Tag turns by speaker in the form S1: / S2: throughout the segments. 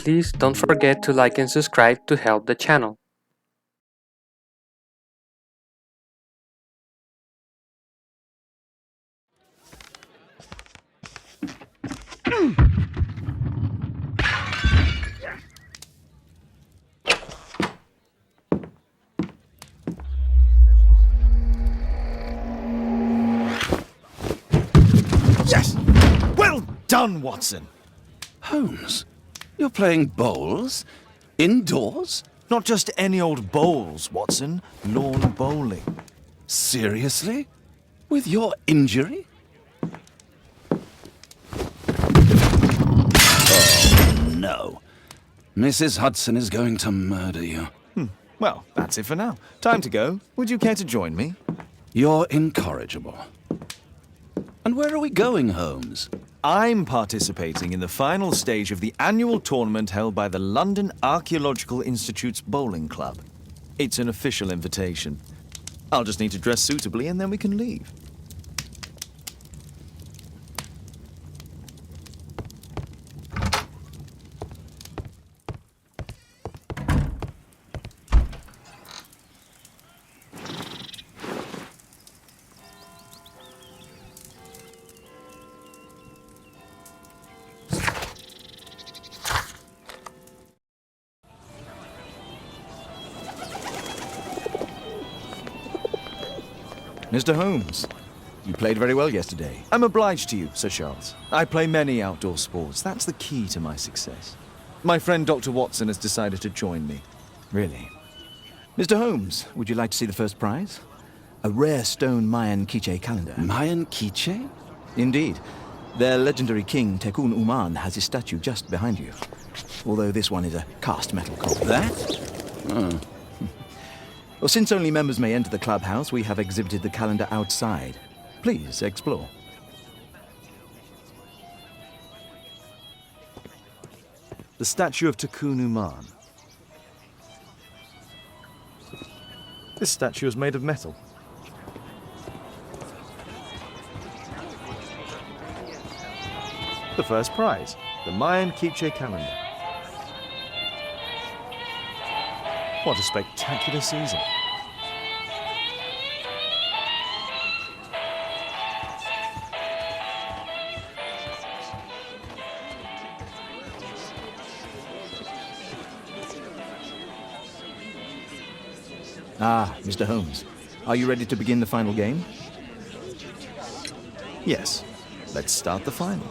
S1: please don't forget to like and subscribe to help the channel.
S2: Yes! Well done, Watson!
S3: Holmes, you're playing bowls? Indoors?
S2: Not just any old bowls, Watson. Lawn bowling.
S3: Seriously? With your injury? Oh, no. Mrs. Hudson is going to murder you.
S2: Well, that's it for now. Time to go. Would you care to join me?
S3: You're incorrigible. And where are we going, Holmes?
S2: I'm participating in the final stage of the annual tournament held by the London Archaeological Institute's Bowling Club. It's an official invitation. I'll just need to dress suitably and then we can leave. Mr. Holmes, you played very well yesterday. I'm obliged to you, Sir Charles. I play many outdoor sports. That's the key to my success. My friend Dr. Watson has decided to join me.
S4: Really? Mr. Holmes, would you like to see the first prize? A rare stone Mayan quiche calendar.
S3: Mayan quiche?
S4: Indeed. Their legendary king, Tekun Uman, has his statue just behind you. Although this one is a cast metal copy.
S3: That? Oh.
S4: Well, since only members may enter the clubhouse, we have exhibited the calendar outside. Please explore.
S2: The statue of Tekun Uman. This statue is made of metal. The first prize, the Mayan quiche calendar. What a spectacular season.
S4: Ah, Mr. Holmes. Are you ready to begin the final game?
S2: Yes, let's start the final.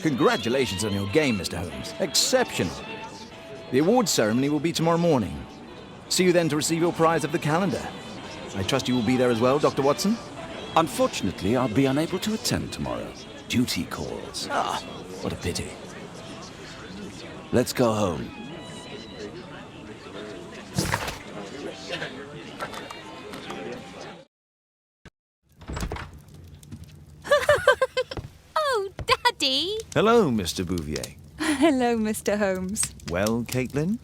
S4: Congratulations on your game, Mr. Holmes. Exceptional. The awards ceremony will be tomorrow morning. See you then to receive your prize of the calendar. I trust you will be there as well, Dr. Watson?
S3: Unfortunately, I'll be unable to attend tomorrow. Duty calls.
S4: Ah, what a pity.
S3: Let's go home.
S5: Oh, Daddy!
S2: Hello, Mr. Bouvier.
S6: Hello, Mr. Holmes.
S2: Well, Caitlin?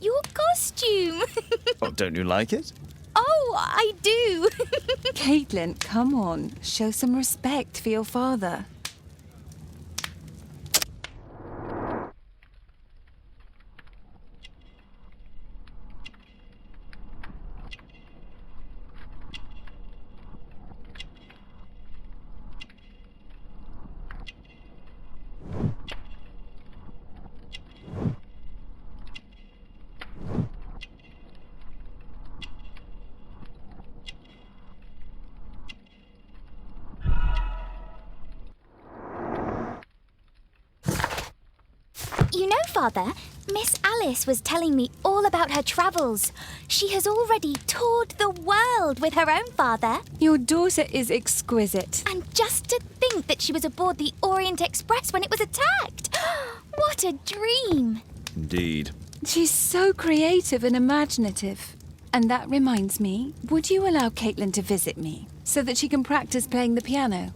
S5: Your costume!
S2: Oh, don't you like it?
S5: Oh, I do!
S6: Caitlin, come on. Show some respect for your father.
S5: You know, Father, Miss Alice was telling me all about her travels. She has already toured the world with her own father.
S6: Your daughter is exquisite.
S5: And just to think that she was aboard the Orient Express when it was attacked. What a dream!
S2: Indeed.
S6: She's so creative and imaginative. And that reminds me, would you allow Caitlin to visit me so that she can practice playing the piano?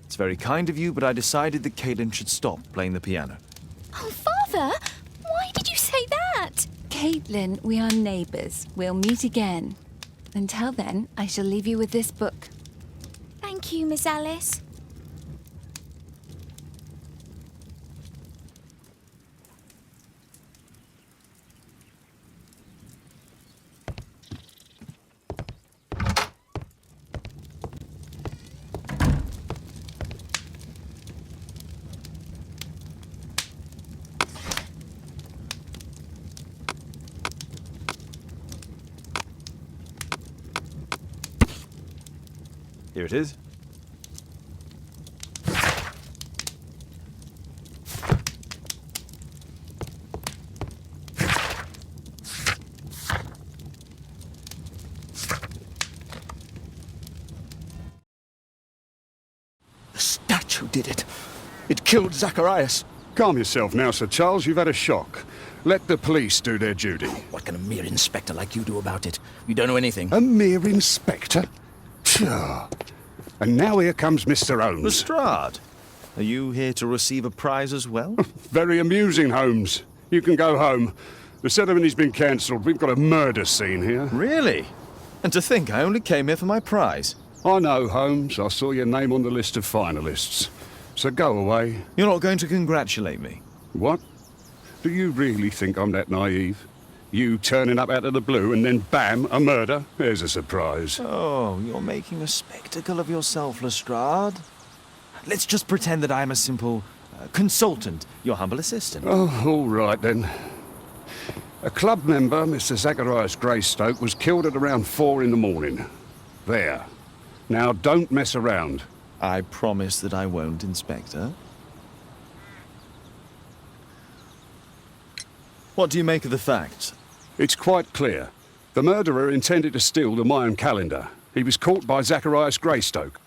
S2: It's very kind of you, but I decided that Caitlin should stop playing the piano.
S5: Oh, Father, why did you say that?
S6: Caitlin, we are neighbours. We'll meet again. Until then, I shall leave you with this book.
S5: Thank you, Miss Alice.
S2: Here it is.
S4: The statue did it. It killed Zacharias.
S7: Calm yourself now, Sir Charles. You've had a shock. Let the police do their duty.
S4: What can a mere inspector like you do about it? You don't know anything.
S7: A mere inspector? Phew. And now here comes Mr. Holmes.
S2: Lestrade, are you here to receive a prize as well?
S7: Very amusing, Holmes. You can go home. The ceremony's been cancelled. We've got a murder scene here.
S2: Really? And to think I only came here for my prize.
S7: I know, Holmes. I saw your name on the list of finalists. So go away.
S2: You're not going to congratulate me.
S7: What? Do you really think I'm that naive? You turning up out of the blue and then bam, a murder? There's a surprise.
S2: Oh, you're making a spectacle of yourself, Lestrade. Let's just pretend that I'm a simple consultant, your humble assistant.
S7: Oh, all right then. A club member, Mr. Zacharias Greystoke, was killed at around 4 in the morning. There. Now don't mess around.
S2: I promise that I won't, Inspector. What do you make of the facts?
S7: It's quite clear. The murderer intended to steal the Mayan calendar. He was caught by Zacharias Greystoke.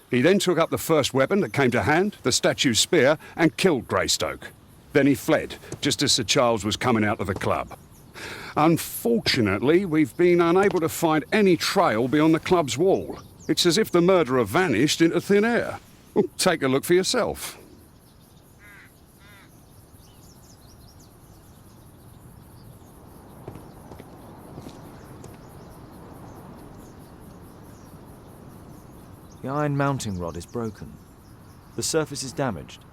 S7: He then took up the first weapon that came to hand, the statue's spear, and killed Greystoke. Then he fled, just as Sir Charles was coming out of the club. Unfortunately, we've been unable to find any trail beyond the club's wall. It's as if the murderer vanished into thin air. Well, take a look for yourself.
S2: The iron mounting rod is broken. The surface is damaged.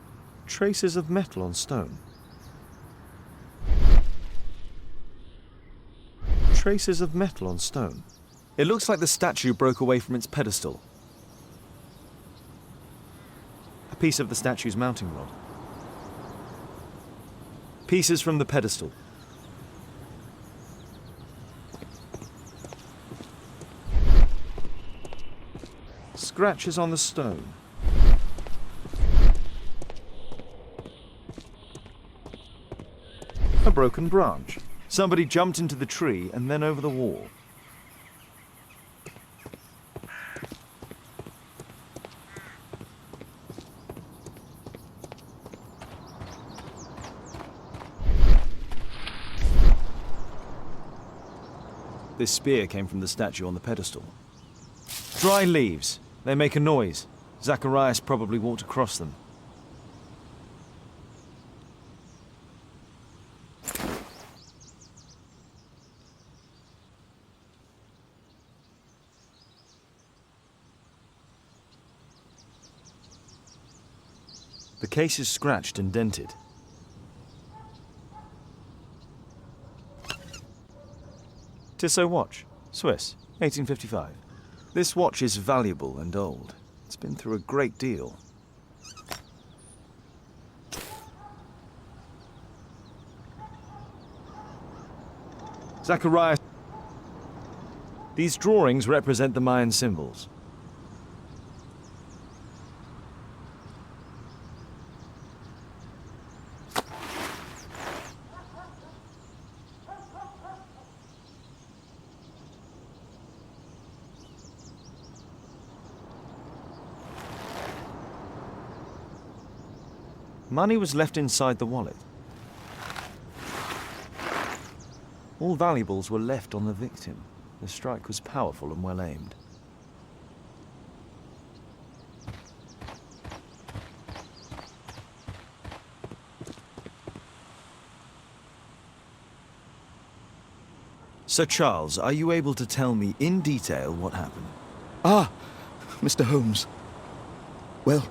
S2: Traces of metal on stone. Traces of metal on stone. It looks like the statue broke away from its pedestal. A piece of the statue's mounting rod. Pieces from the pedestal. scratches on the stone. A broken branch. Somebody jumped into the tree and then over the wall. This spear came from the statue on the pedestal. Dry leaves. They make a noise. Zacharias probably walked across them. The case is scratched and dented. Tissot watch, Swiss, 1855. This watch is valuable and old. It's been through a great deal. Zacharias. These drawings represent the Mayan symbols. Money was left inside the wallet. All valuables were left on the victim. The strike was powerful and well aimed. Sir Charles, are you able to tell me in detail what happened?
S4: Ah, Mr. Holmes. Well,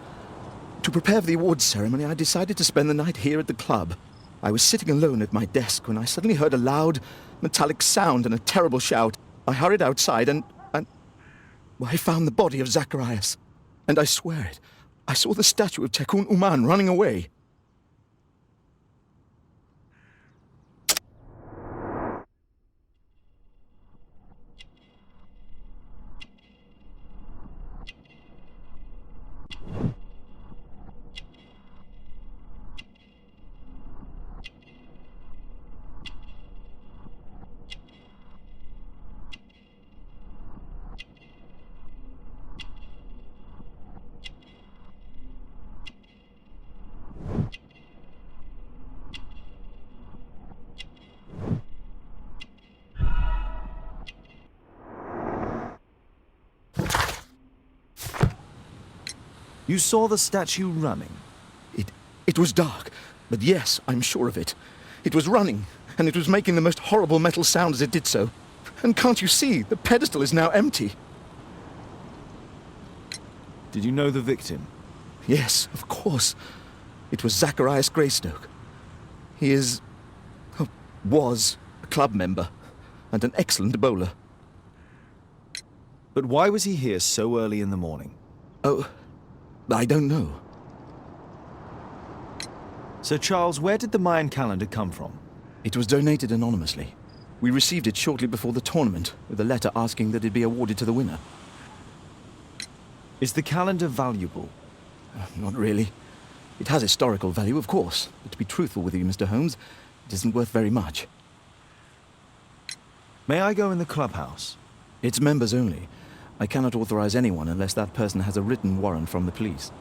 S4: to prepare for the awards ceremony, I decided to spend the night here at the club. I was sitting alone at my desk when I suddenly heard a loud, metallic sound and a terrible shout. I hurried outside and well, I found the body of Zacharias. And I swear it, I saw the statue of Tekun Uman running away.
S2: You saw the statue running?
S4: It was dark, but yes, I'm sure of it. It was running, and it was making the most horrible metal sound as it did so. And can't you see, the pedestal is now empty?
S2: Did you know the victim?
S4: Yes, of course. It was Zacharias Greystoke. He was a club member, and an excellent bowler.
S2: But why was he here so early in the morning?
S4: Oh, I don't know.
S2: Sir Charles, where did the Mayan calendar come from?
S4: It was donated anonymously. We received it shortly before the tournament, with a letter asking that it be awarded to the winner.
S2: Is the calendar valuable?
S4: Not really. It has historical value, of course, but to be truthful with you, Mr. Holmes, it isn't worth very much.
S2: May I go in the clubhouse?
S4: It's members only. I cannot authorize anyone unless that person has a written warrant from the police.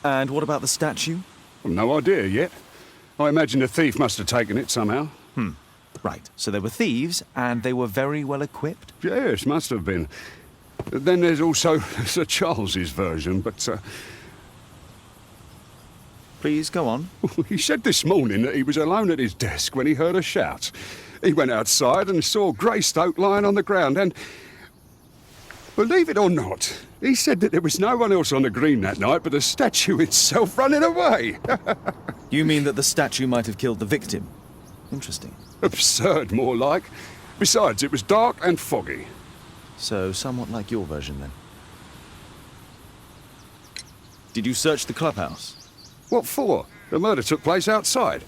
S2: And what about the statue?
S7: Well, no idea yet. I imagine the thief must have taken it somehow.
S2: Right, so they were thieves, and they were very well equipped?
S7: Yes, must have been. Then there's also Sir Charles's version, but
S2: Please, go on.
S7: he said this morning that he was alone at his desk when he heard a shout. He went outside and saw Greystoke lying on the ground, and believe it or not, he said that there was no one else on the green that night but the statue itself running away.
S2: You mean that the statue might have killed the victim? Interesting.
S7: Absurd, more like. Besides, it was dark and foggy.
S2: So, somewhat like your version, then. Did you search the clubhouse?
S7: What for? The murder took place outside.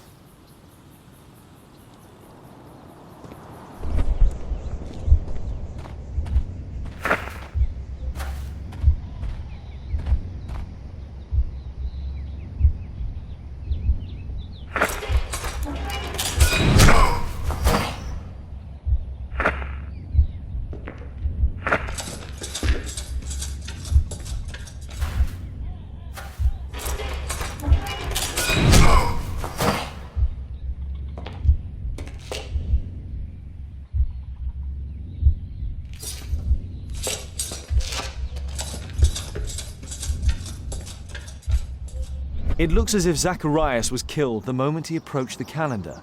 S2: It looks as if Zacharias was killed the moment he approached the calendar,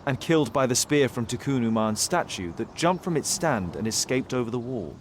S2: and killed by the spear from Tikkun Uman's statue that jumped from its stand and escaped over the wall.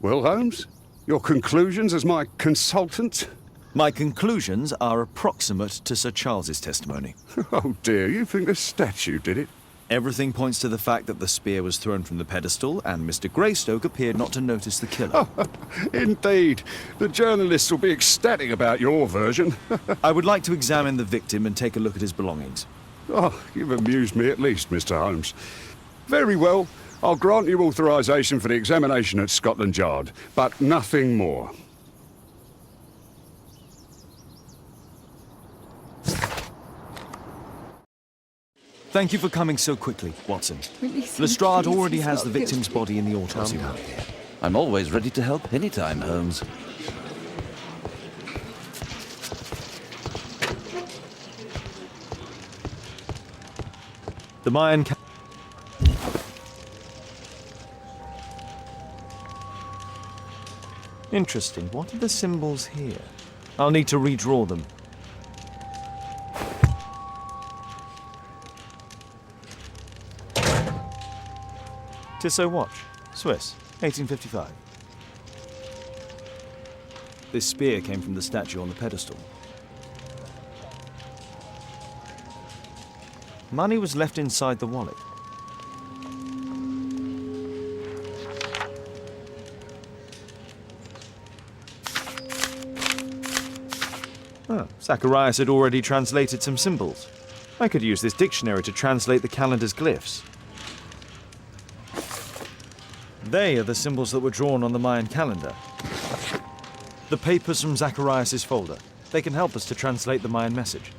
S7: Well, Holmes, your conclusions as my consultant?
S2: My conclusions are approximate to Sir Charles's testimony.
S7: Oh dear, you think the statue did it?
S2: Everything points to the fact that the spear was thrown from the pedestal, and Mr. Greystoke appeared not to notice the killer.
S7: Indeed. The journalists will be ecstatic about your version.
S2: I would like to examine the victim and take a look at his belongings.
S7: Oh, you've amused me at least, Mr. Holmes. Very well. I'll grant you authorization for the examination at Scotland Yard, but nothing more.
S2: Thank you for coming so quickly, Watson.
S6: Release him,
S2: Lestrade
S6: please.
S2: already
S6: He's
S2: has
S6: not
S2: the victim's
S6: guilty.
S2: body in the autopsy room.
S3: I'm always ready to help anytime, Holmes.
S2: The Mayan... Interesting. What are the symbols here? I'll need to redraw them. Tissot watch. Swiss. 1855. This spear came from the statue on the pedestal. Money was left inside the wallet. Oh, Zacharias had already translated some symbols. I could use this dictionary to translate the calendar's glyphs. They are the symbols that were drawn on the Mayan calendar. The papers from Zacharias' folder. They can help us to translate the Mayan message.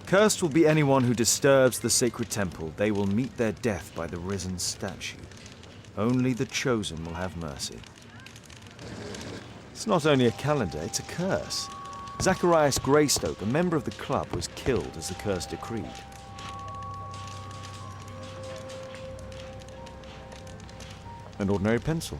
S2: Cursed will be anyone who disturbs the sacred temple. They will meet their death by the risen statue. Only the chosen will have mercy. It's not only a calendar, it's a curse. Zacharias Greystoke, a member of the club, was killed as the curse decreed. An ordinary pencil.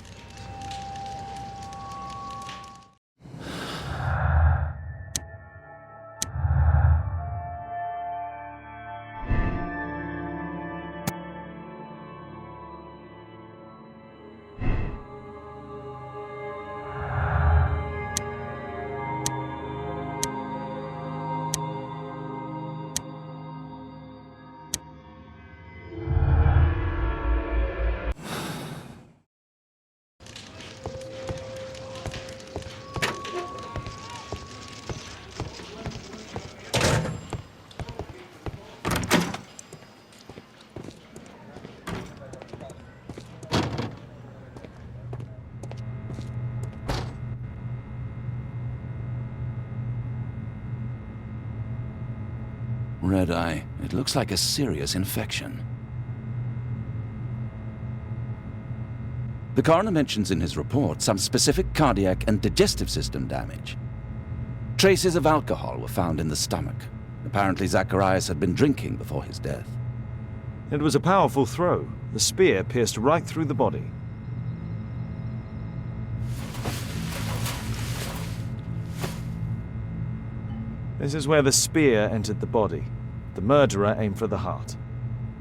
S3: Red eye. It looks like a serious infection. The coroner mentions in his report some specific cardiac and digestive system damage. Traces of alcohol were found in the stomach. Apparently Zacharias had been drinking before his death.
S2: It was a powerful throw. The spear pierced right through the body. This is where the spear entered the body. The murderer aimed for the heart.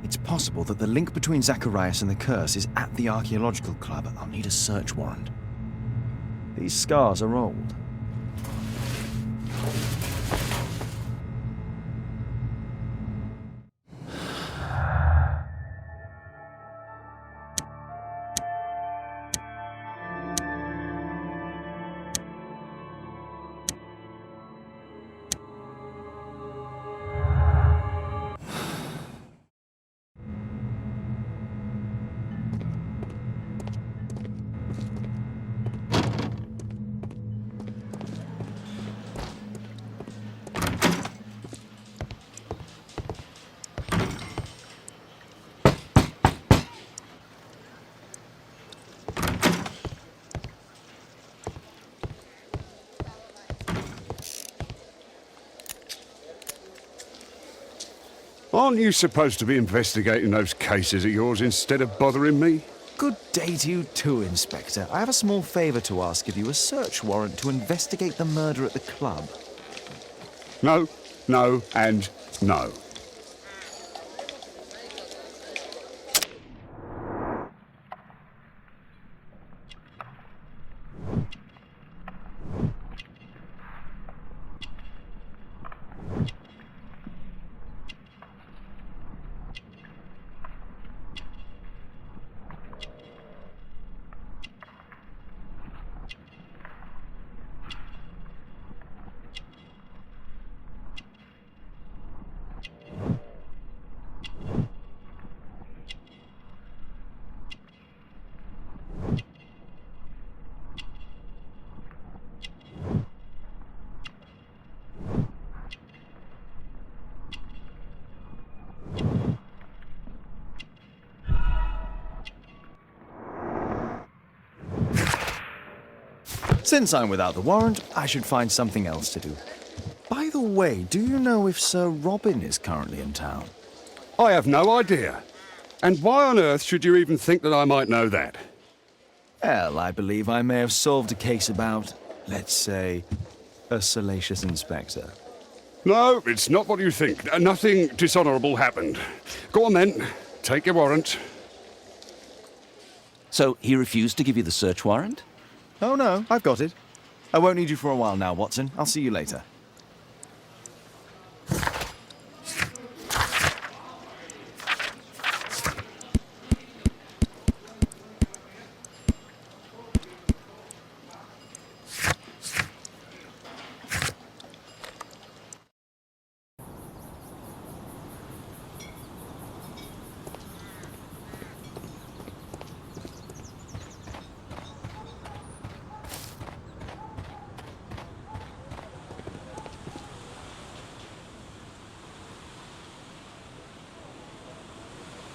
S2: It's possible that the link between Zacharias and the curse is at the archaeological club. I'll need a search warrant. These scars are old.
S7: Aren't you supposed to be investigating those cases of yours instead of bothering me?
S2: Good day to you too, Inspector. I have a small favor to ask of you, a search warrant to investigate the murder at the club.
S7: No, no, and no.
S2: Since I'm without the warrant, I should find something else to do. By the way, do you know if Sir Robin is currently in town?
S7: I have no idea. And why on earth should you even think that I might know that?
S2: Well, I believe I may have solved a case about, let's say, a salacious inspector.
S7: No, it's not what you think. Nothing dishonourable happened. Go on then. Take your warrant.
S3: So he refused to give you the search warrant?
S2: Oh no, I've got it. I won't need you for a while now, Watson. I'll see you later.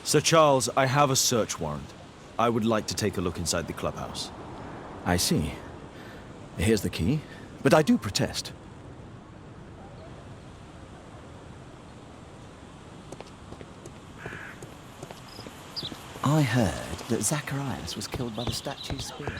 S2: Sir Charles, I have a search warrant. I would like to take a look inside the clubhouse.
S4: I see. Here's the key, but I do protest. I heard that Zacharias was killed by the statue's spear.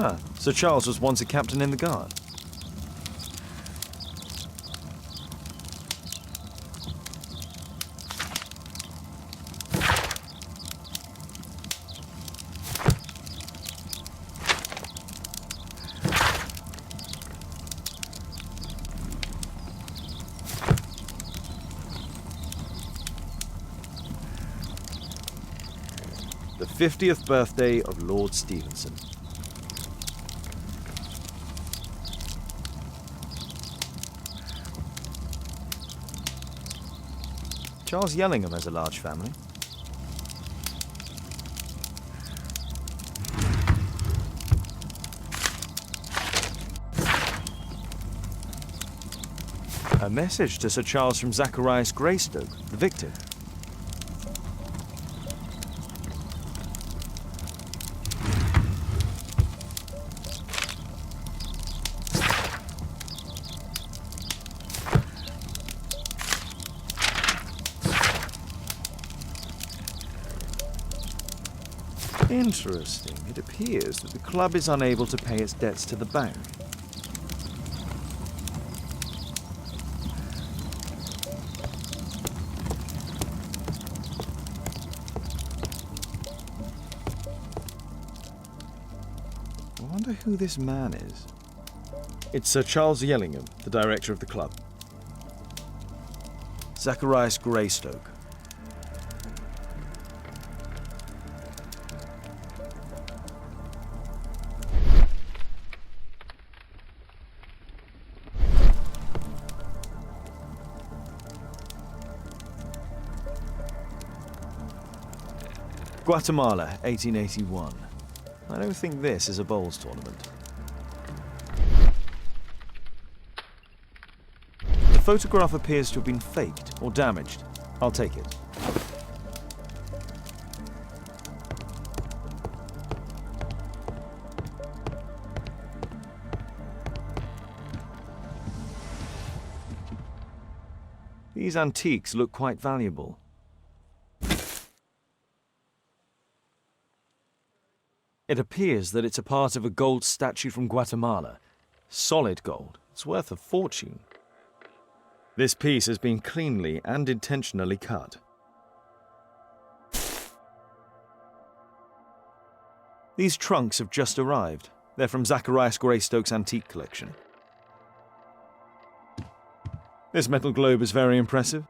S2: Ah, Sir Charles was once a captain in the guard. The 50th birthday of Lord Stevenson. Charles Yellingham has a large family. A message to Sir Charles from Zacharias Greystoke, the victim. Interesting. It appears that the club is unable to pay its debts to the bank. I wonder who this man is. It's Sir Charles Yellingham, the director of the club. Zacharias Greystoke. Guatemala, 1881. I don't think this is a bowls tournament. The photograph appears to have been faked or damaged. I'll take it. These antiques look quite valuable. It appears that it's a part of a gold statue from Guatemala. Solid gold. It's worth a fortune. This piece has been cleanly and intentionally cut. These trunks have just arrived. They're from Zacharias Greystoke's antique collection. This metal globe is very impressive.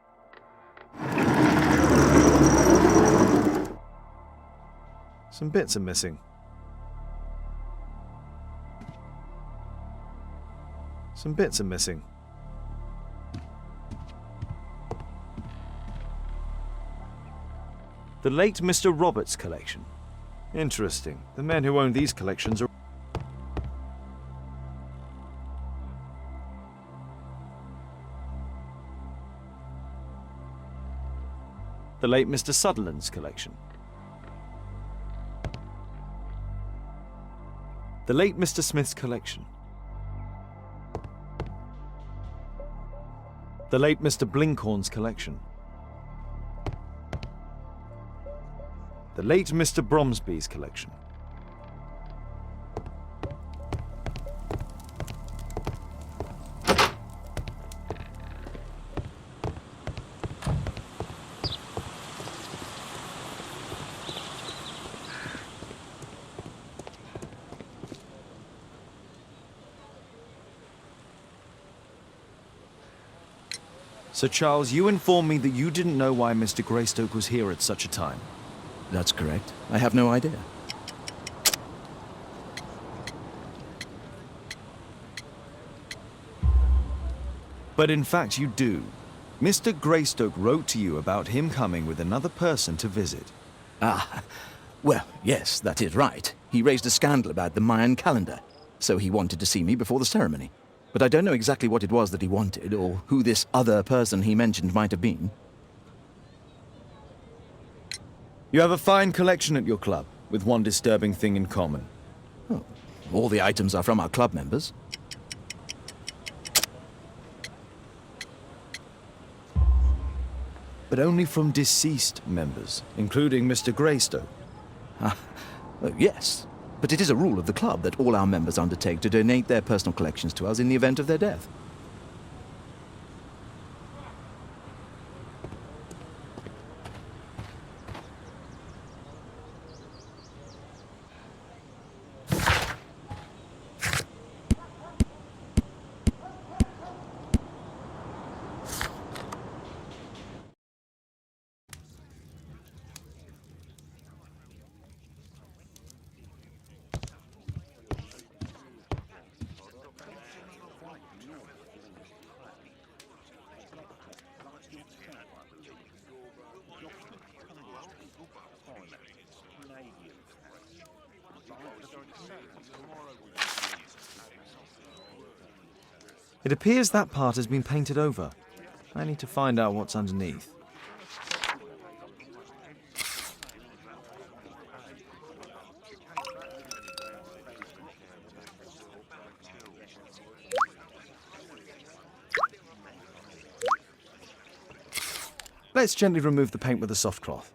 S2: Some bits are missing. Some bits are missing. The late Mr. Roberts' collection. Interesting. The men who own these collections are... The late Mr. Sutherland's collection. The late Mr. Smith's collection. The late Mr. Blinkhorn's collection. The late Mr. Bromsby's collection. Sir Charles, you informed me that you didn't know why Mr. Greystoke was here at such a time.
S4: That's correct. I have no idea.
S2: But in fact, you do. Mr. Greystoke wrote to you about him coming with another person to visit.
S4: Ah, well, yes, that is right. He raised a scandal about the Mayan calendar, so he wanted to see me before the ceremony. But I don't know exactly what it was that he wanted, or who this other person he mentioned might have been.
S2: You have a fine collection at your club, with one disturbing thing in common.
S4: Oh, all the items are from our club members.
S2: But only from deceased members, including Mr. Greystoke.
S4: Yes, but it is a rule of the club that all our members undertake to donate their personal collections to us in the event of their death.
S2: It appears that part has been painted over. I need to find out what's underneath. Let's gently remove the paint with a soft cloth.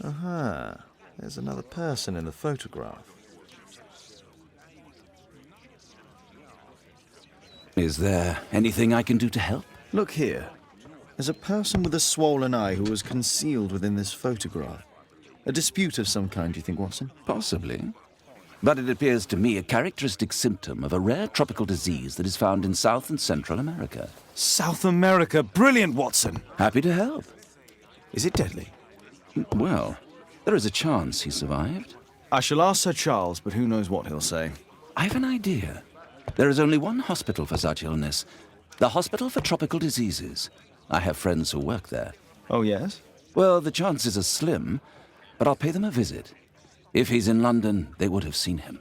S2: Aha, there's another person in the photograph.
S3: Is there anything I can do to help?
S2: Look here. There's a person with a swollen eye who was concealed within this photograph. A dispute of some kind, do you think, Watson?
S3: Possibly. But it appears to me a characteristic symptom of a rare tropical disease that is found in South and Central America.
S2: South America! Brilliant, Watson!
S3: Happy to help.
S2: Is it deadly?
S3: Well, there is a chance he survived.
S2: I shall ask Sir Charles, but who knows what he'll say.
S3: I have an idea. There is only one hospital for such illness. The Hospital for Tropical Diseases. I have friends who work there.
S2: Oh, yes?
S3: Well, the chances are slim, but I'll pay them a visit. If he's in London, they would have seen him.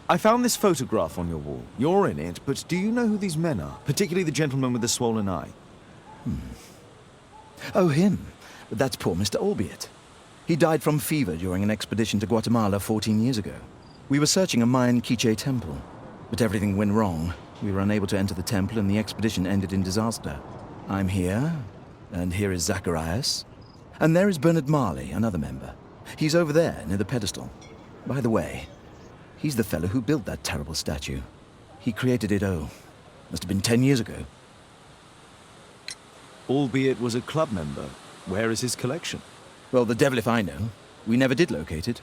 S2: I found this photograph on your wall. You're in it, but do you know who these men are? Particularly the gentleman with the swollen eye.
S4: Oh, him. That's poor Mr. Albiot. He died from fever during an expedition to Guatemala 14 years ago. We were searching a Mayan Quiche temple, but everything went wrong. We were unable to enter the temple, and the expedition ended in disaster. I'm here, and here is Zacharias. And there is Bernard Marley, another member. He's over there, near the pedestal. By the way, he's the fellow who built that terrible statue. He created it, must have been 10 years ago.
S2: Albeit was a club member. Where is his collection?
S4: Well, the devil if I know. We never did locate it.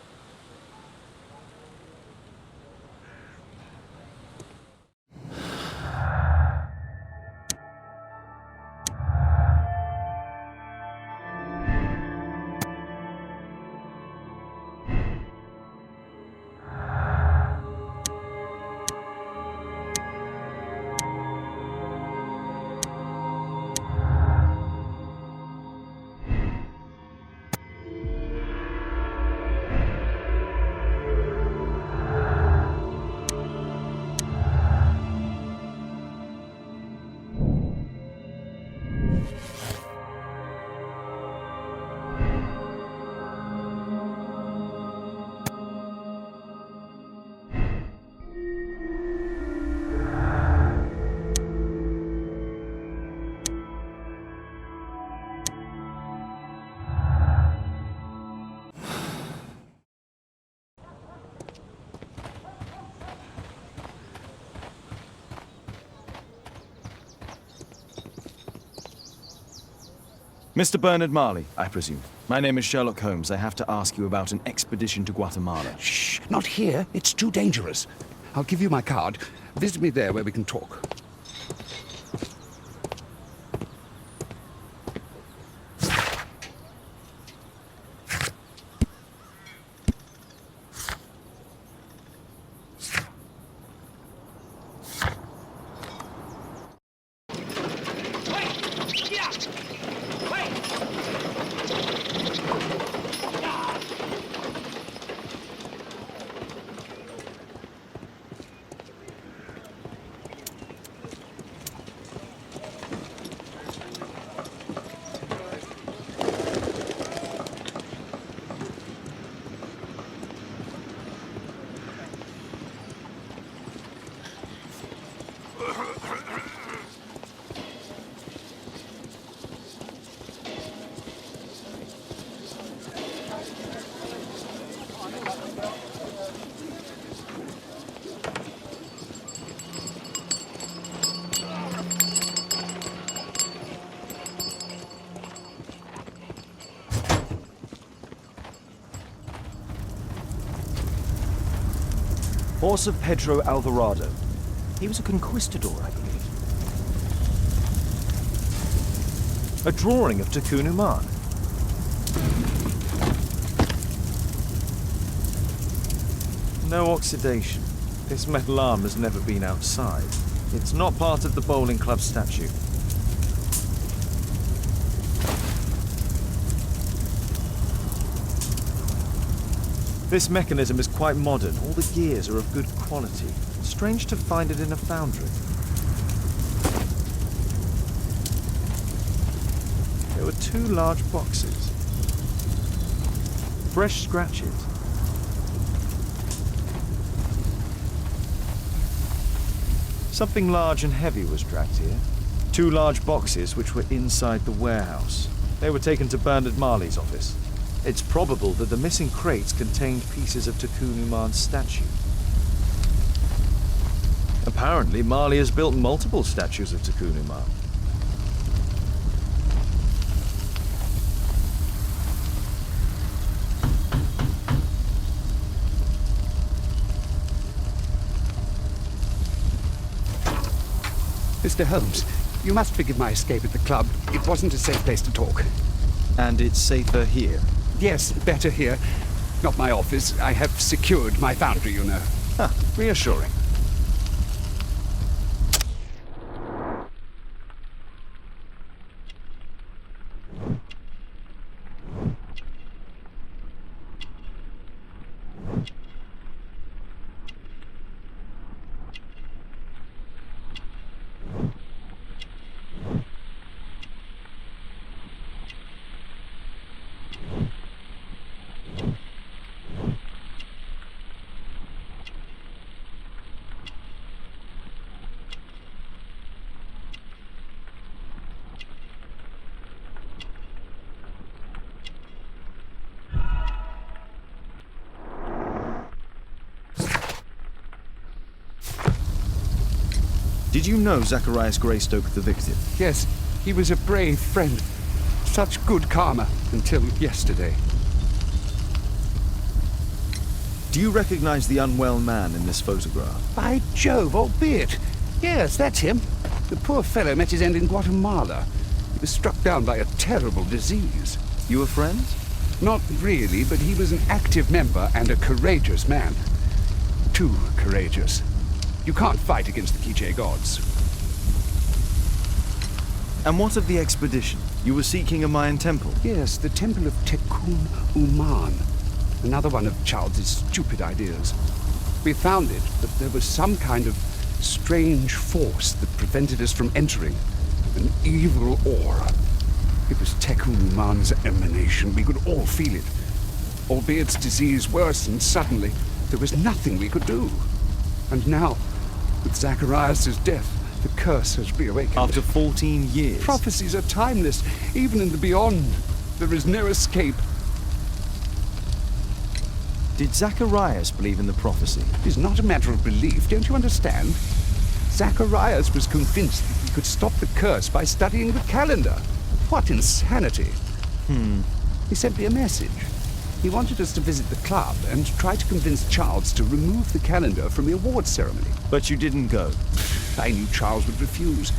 S2: Mr. Bernard Marley, I presume. My name is Sherlock Holmes. I have to ask you about an expedition to Guatemala.
S7: Shh, not here. It's too dangerous. I'll give you my card. Visit me there where we can talk.
S2: Horse of Pedro Alvarado. He was a conquistador, I believe. A drawing of Tucunuman. No oxidation. This metal arm has never been outside. It's not part of the bowling club statue. This mechanism is quite modern. All the gears are of good quality. Strange to find it in a foundry. There were 2 large boxes. Fresh scratches. Something large and heavy was dragged here. 2 large boxes which were inside the warehouse. They were taken to Bernard Marley's office. It's probable that the missing crates contained pieces of Tucunuman's statue. Apparently, Marley has built multiple statues of Tucunuman.
S7: Mr. Holmes, you must forgive my escape at the club. It wasn't a safe place to talk.
S2: And it's safer here.
S7: Yes, better here. Not my office. I have secured my foundry, you know.
S2: Ah, reassuring. Did you know Zacharias Greystoke, the victim?
S7: Yes, he was a brave friend. Such good karma until yesterday.
S2: Do you recognize the unwell man in this photograph?
S7: By Jove, albeit. Yes, that's him. The poor fellow met his end in Guatemala. He was struck down by a terrible disease.
S2: You were friends?
S7: Not really, but he was an active member and a courageous man. Too courageous. You can't fight against the Quiche gods.
S2: And what of the expedition? You were seeking a Mayan temple?
S7: Yes, the temple of Tekun Uman. Another one of Charles's stupid ideas. We found it, but there was some kind of strange force that prevented us from entering. An evil aura. It was Tekun Uman's emanation. We could all feel it. Albeit its disease worsened suddenly, there was nothing we could do. And now, with Zacharias' death, the curse has reawakened.
S2: After 14 years?
S7: Prophecies are timeless. Even in the beyond, there is no escape.
S2: Did Zacharias believe in the prophecy?
S7: It is not a matter of belief, don't you understand? Zacharias was convinced that he could stop the curse by studying the calendar.
S8: What insanity! He sent me a message. He wanted us to visit the club and try to convince Charles to remove the calendar from the awards ceremony.
S2: But you didn't go.
S8: I knew Charles would refuse.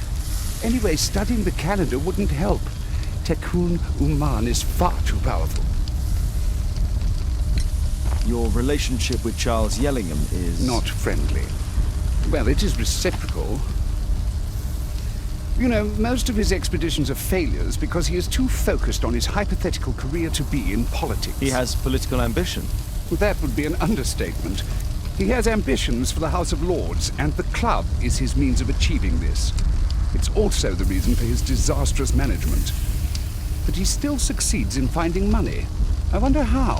S8: Anyway, studying the calendar wouldn't help. Tikkun Uman is far too powerful.
S2: Your relationship with Charles Yellingham is...
S8: Not friendly. Well, it is reciprocal. You know, most of his expeditions are failures because he is too focused on his hypothetical career to be in politics.
S2: He has political ambition.
S8: Well, that would be an understatement. He has ambitions for the House of Lords, and the club is his means of achieving this. It's also the reason for his disastrous management. But he still succeeds in finding money. I wonder how.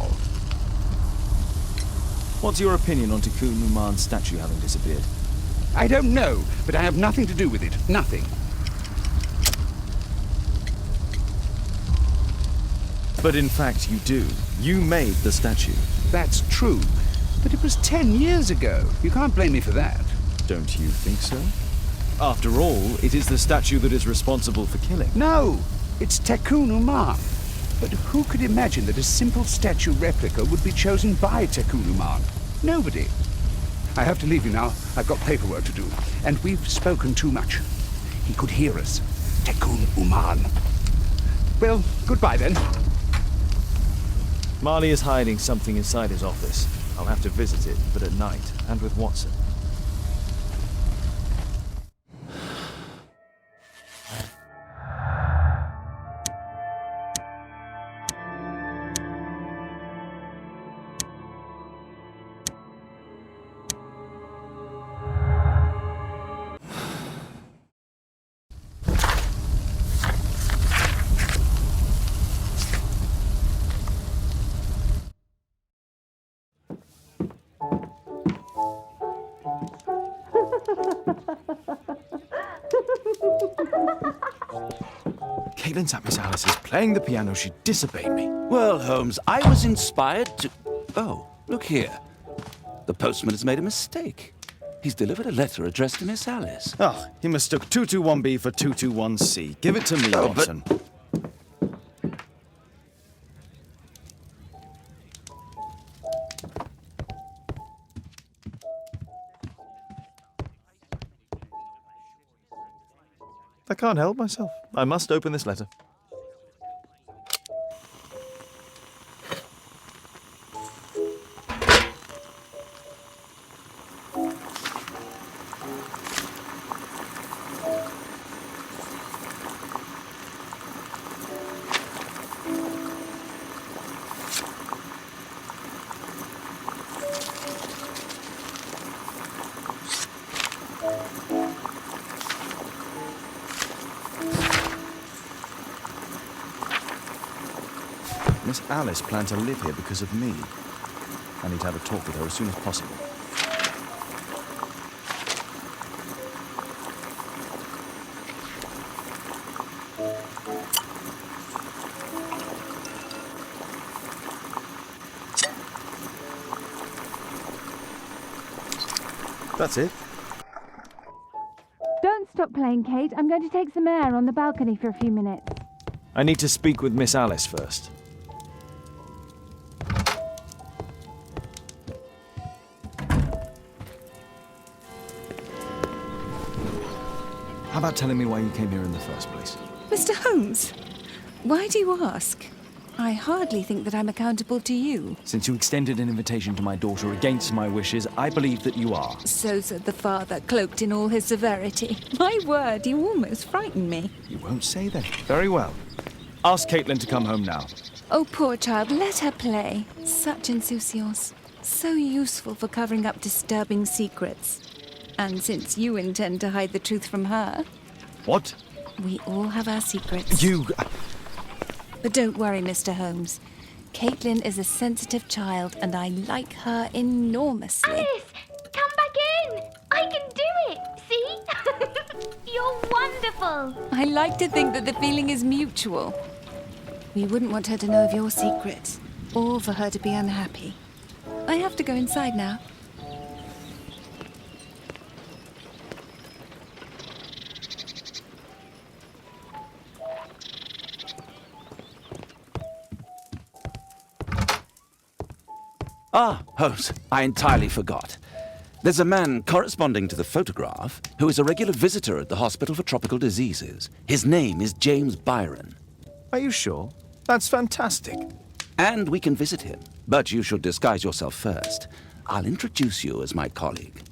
S2: What's your opinion on Tikkun Uman's statue having disappeared?
S8: I don't know, but I have nothing to do with it. Nothing.
S2: But in fact, you do. You made the statue.
S8: That's true. But it was 10 years ago. You can't blame me for that.
S2: Don't you think so? After all, it is the statue that is responsible for killing.
S8: No! It's Tikkun Uman. But who could imagine that a simple statue replica would be chosen by Tikkun Uman? Nobody. I have to leave you now. I've got paperwork to do. And we've spoken too much. He could hear us. Tikkun Uman. Well, goodbye then.
S2: Marley is hiding something inside his office. I'll have to visit it, but at night, and with Watson. Caitlin's at Miss Alice's playing the piano. She'd disobeyed me.
S3: Well, Holmes, I was inspired to... Oh, look here. The postman has made a mistake. He's delivered a letter addressed to Miss Alice.
S2: Oh, he mistook 221B for 221C. Give it to me,
S3: Oh, but-
S2: Watson. I can't help myself. I must open this letter. Miss Alice planned to live here because of me. I need to have a talk with her as soon as possible. That's it.
S6: Don't stop playing, Kate. I'm going to take some air on the balcony for a few minutes.
S2: I need to speak with Miss Alice first. How about telling me why you came here in the first place?
S6: Mr. Holmes, why do you ask? I hardly think that I'm accountable to you.
S2: Since you extended an invitation to my daughter against my wishes, I believe that you are.
S6: So said the father, cloaked in all his severity. My word, you almost frightened me.
S2: You won't say that. Very well. Ask Caitlin to come home now.
S6: Oh, poor child, let her play. Such insouciance. So useful for covering up disturbing secrets. And since you intend to hide the truth from her...
S2: What?
S6: We all have our secrets.
S2: You...
S6: But don't worry, Mr. Holmes. Caitlin is a sensitive child, and I like her enormously.
S5: Alice, come back in. I can do it. See? You're wonderful.
S6: I like to think that the feeling is mutual. We wouldn't want her to know of your secrets, or for her to be unhappy. I have to go inside now.
S3: Ah, Holmes, I entirely forgot. There's a man corresponding to the photograph who is a regular visitor at the Hospital for Tropical Diseases. His name is James Byron.
S2: Are you sure? That's fantastic.
S3: And we can visit him, but you should disguise yourself first. I'll introduce you as my colleague.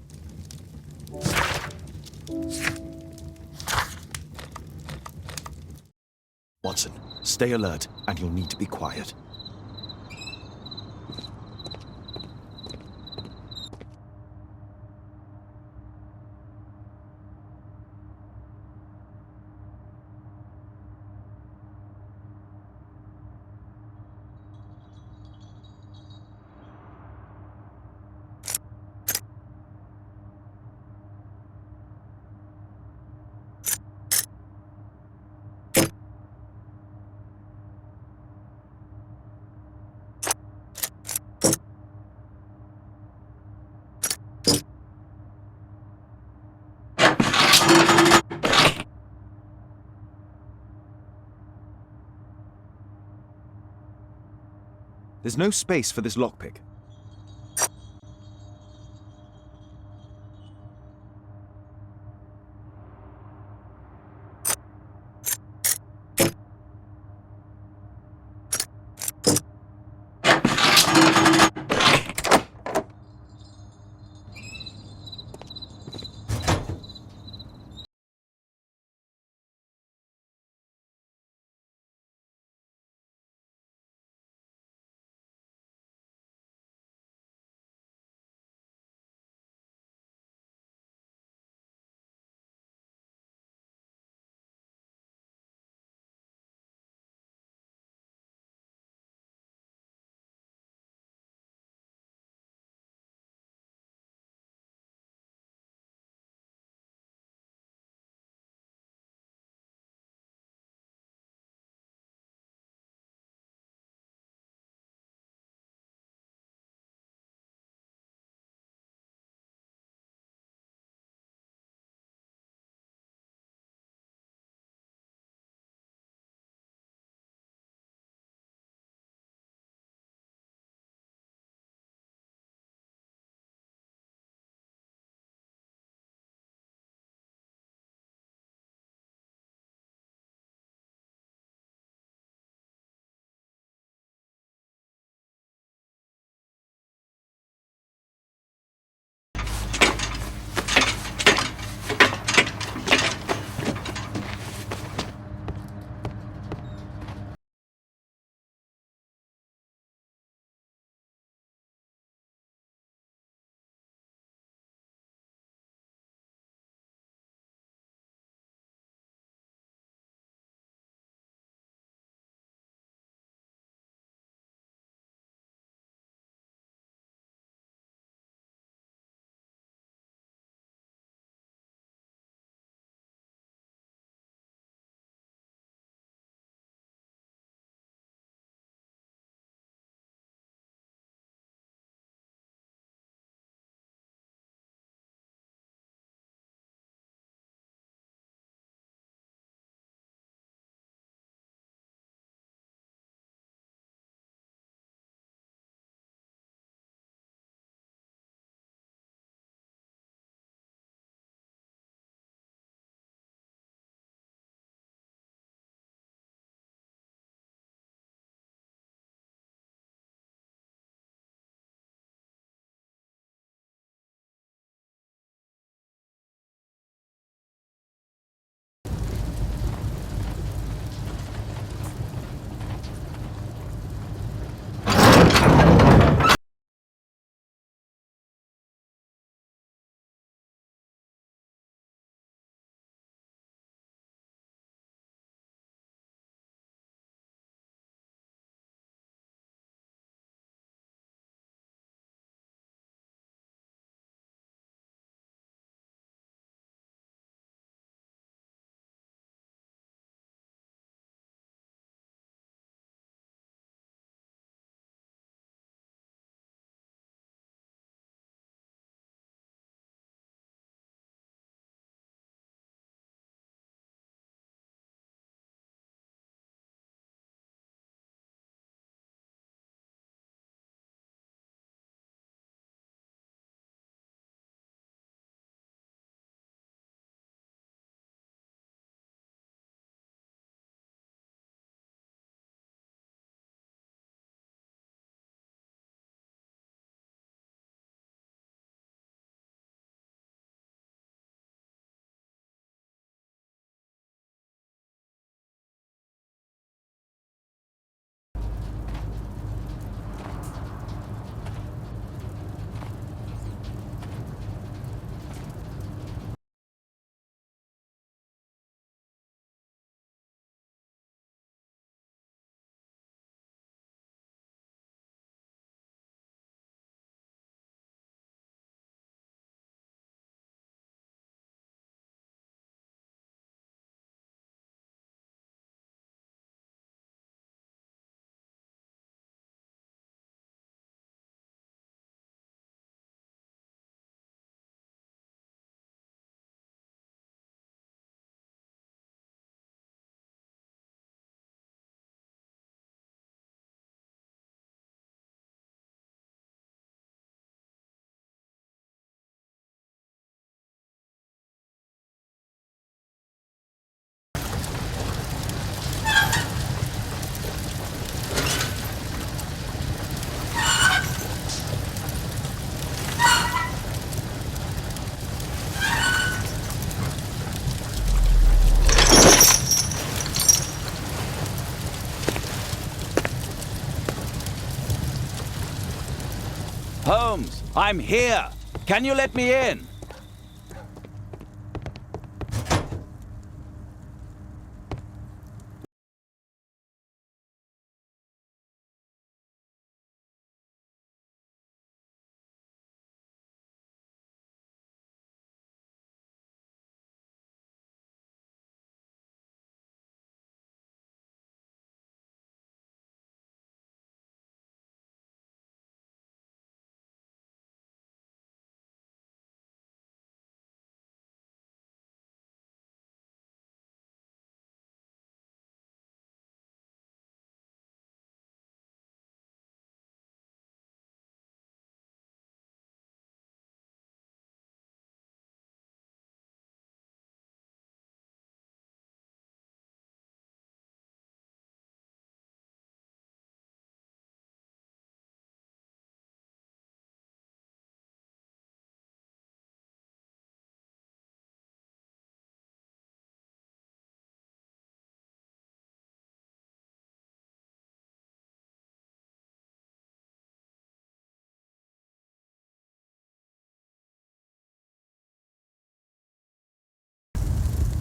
S2: Watson, stay alert, and you'll need to be quiet. There's no space for this lockpick.
S3: Holmes, I'm here! Can you let me in?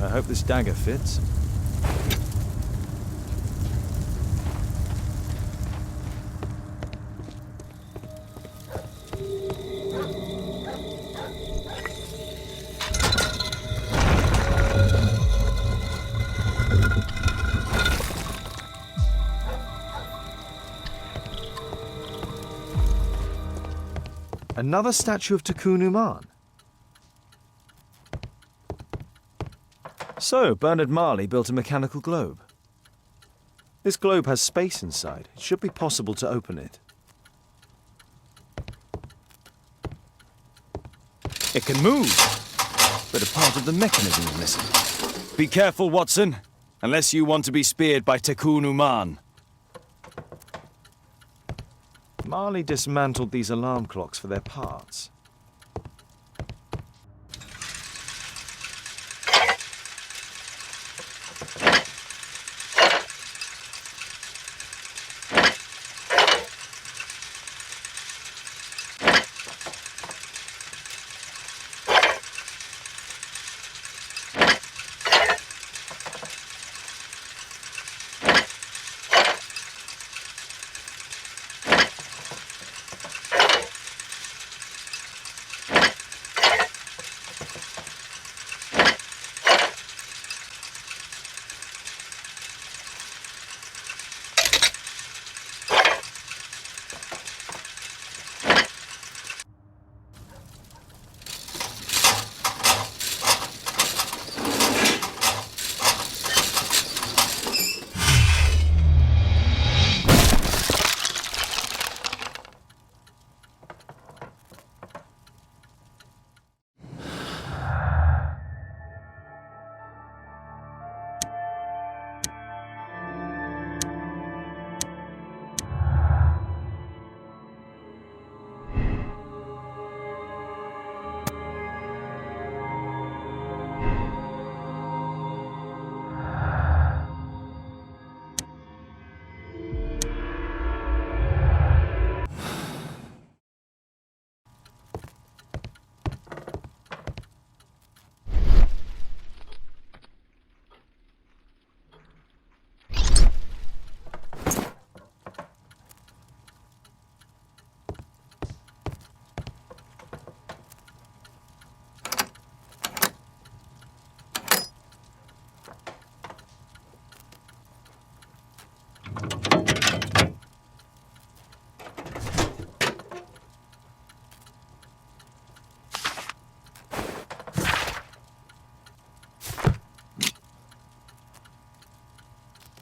S2: I hope this dagger fits. Another statue of Takunu Man. So, Bernard Marley built a mechanical globe. This globe has space inside. It should be possible to open it. It can move, but a part of the mechanism is missing. Be careful, Watson, unless you want to be speared by Takunu Man. Marley dismantled these alarm clocks for their parts.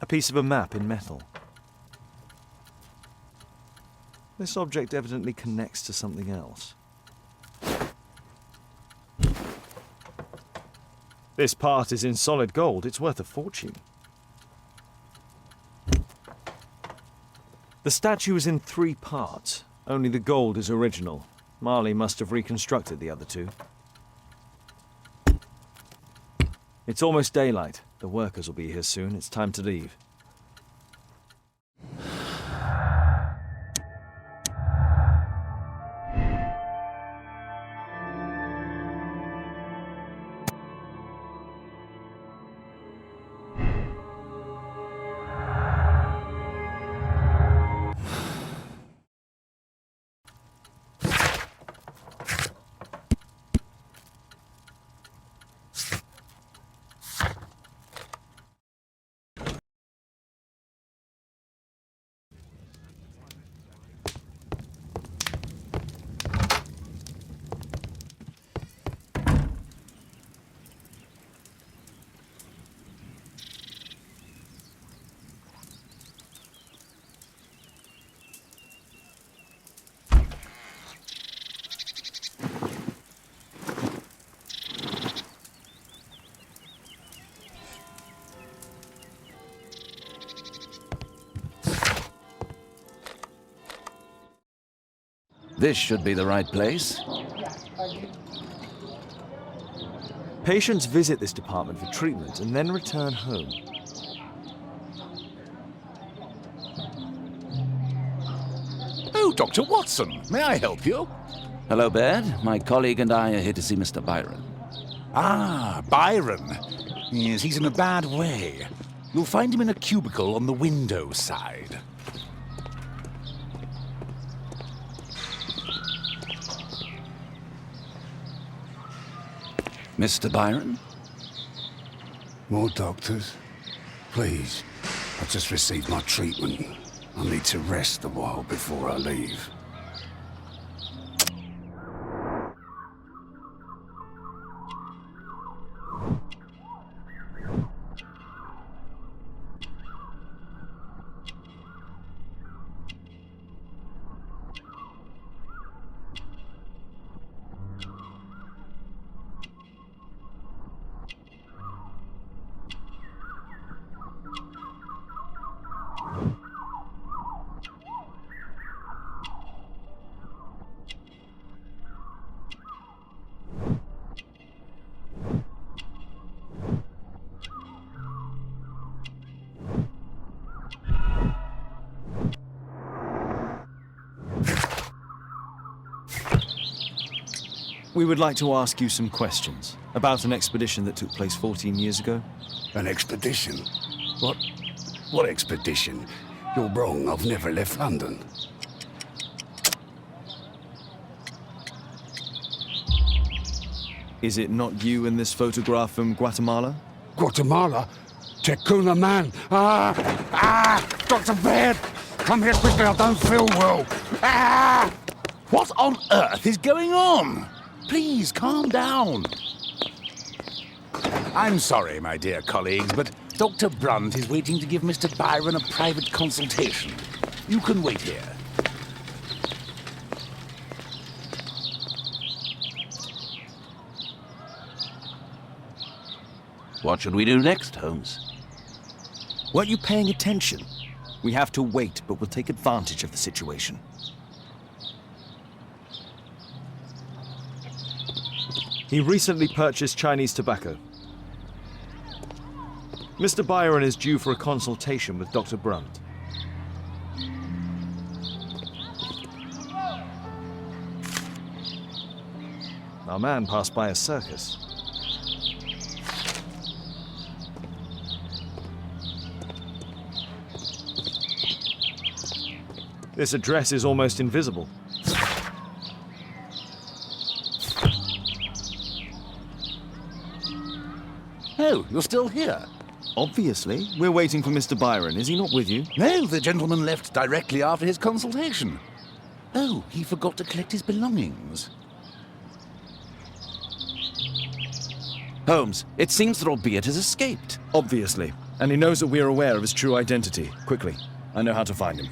S2: A piece of a map in metal. This object evidently connects to something else. This part is in solid gold. It's worth a fortune. The statue is in 3 parts. Only the gold is original. Marley must have reconstructed the other 2. It's almost daylight. The workers will be here soon. It's time to leave.
S3: This should be the right place.
S2: Patients visit this department for treatment and then return home.
S8: Oh, Dr. Watson, may I help you?
S3: Hello, Baird. My colleague and I are here to see Mr. Byron.
S8: Ah, Byron. Yes, he's in a bad way. You'll find him in a cubicle on the window side.
S3: Mr. Byron?
S8: More doctors? Please. I've just received my treatment. I need to rest a while before I leave.
S2: We would like to ask you some questions about an expedition that took place 14 years ago.
S8: An expedition? What expedition? You're wrong. I've never left London.
S2: Is it not you in this photograph from Guatemala?
S8: Guatemala? Tecuna man! Dr. Baird! Come here quickly, I don't feel well! What on earth is going on? Please, calm down. I'm sorry, my dear colleagues, but Dr. Brunt is waiting to give Mr. Byron a private consultation. You can wait here.
S3: What should we do next, Holmes?
S2: Weren't you paying attention? We have to wait, but we'll take advantage of the situation. He recently purchased Chinese tobacco. Mr. Byron is due for a consultation with Dr. Brunt. Our man passed by a circus. This address is almost invisible.
S8: Oh, you're still here?
S2: Obviously. We're waiting for Mr. Byron. Is he not with you?
S8: No, the gentleman left directly after his consultation. Oh, he forgot to collect his belongings.
S3: Holmes, it seems that Albeit has escaped.
S2: Obviously. And he knows that we're aware of his true identity. Quickly. I know how to find him.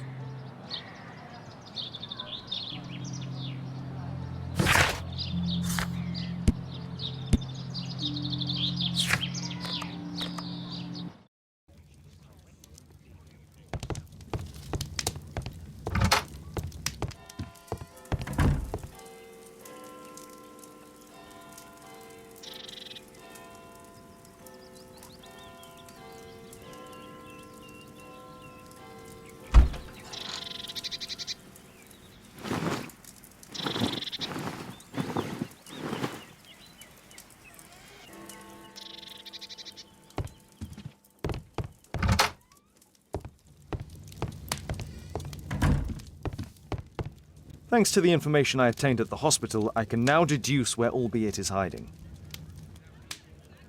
S2: Thanks to the information I obtained at the hospital, I can now deduce where Albeit is hiding.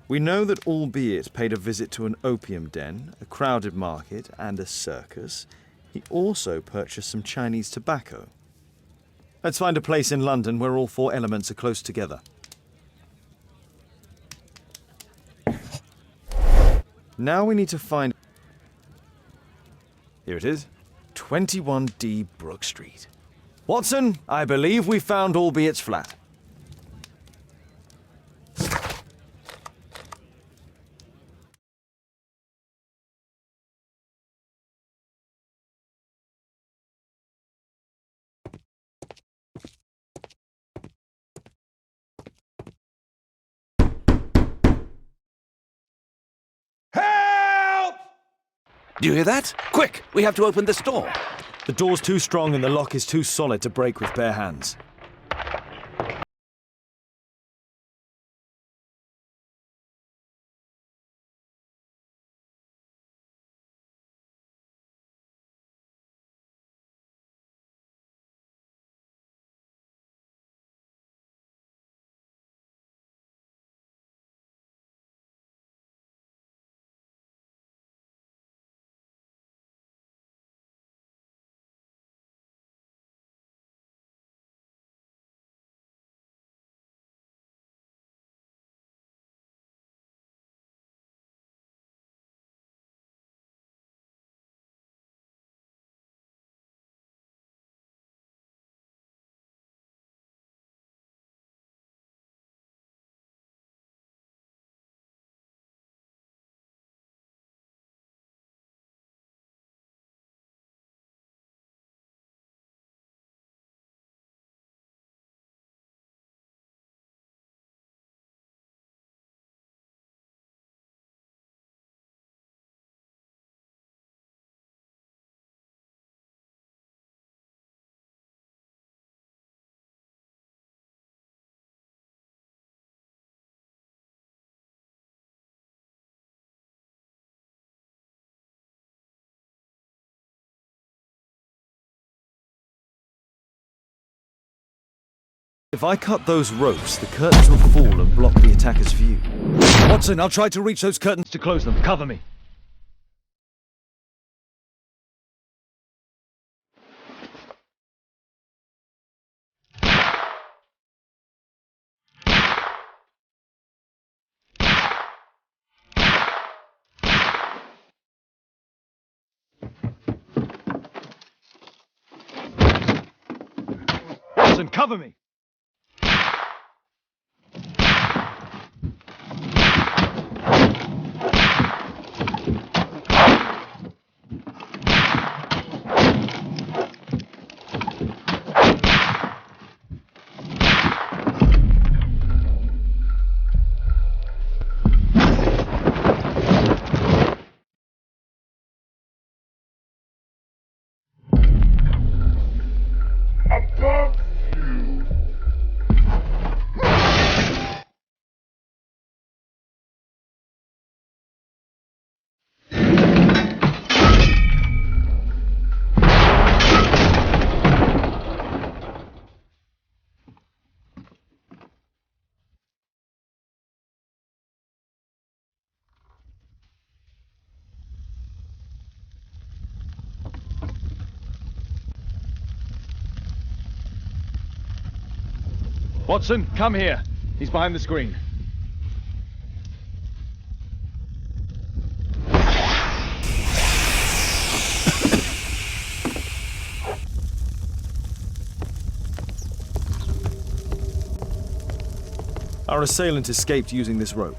S2: We know that Albeit paid a visit to an opium den, a crowded market, and a circus. He also purchased some Chinese tobacco. Let's find a place in London where all four elements are close together. Now we need to find... Here it is. 21D Brook Street. Watson, I believe we found Albeit's flat.
S3: Do you hear that? Quick! We have to open this door.
S2: The door's too strong and the lock is too solid to break with bare hands. If I cut those ropes, the curtains will fall and block the attacker's view. Watson, I'll try to reach those curtains to close them. Cover me. Watson, cover me! Watson, come here. He's behind the screen. Our assailant escaped using this rope.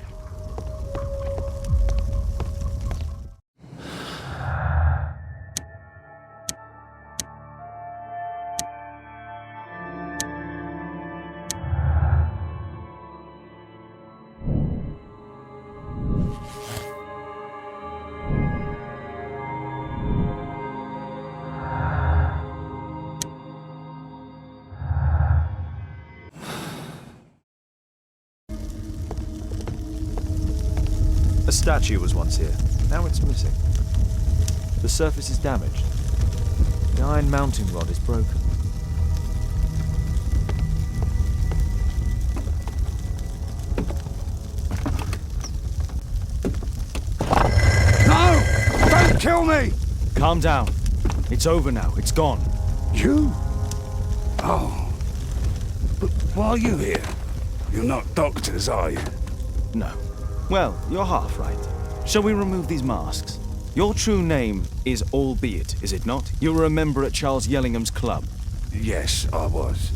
S2: A statue was once here. Now it's missing. The surface is damaged. The iron mounting rod is broken.
S8: No! Don't kill me!
S2: Calm down. It's over now. It's gone.
S8: You? Oh. But why are you here? You're not doctors, are you?
S2: No. Well, you're half right. Shall we remove these masks? Your true name is Albeit, is it not? You were a member at Charles Yellingham's club.
S8: Yes, I was.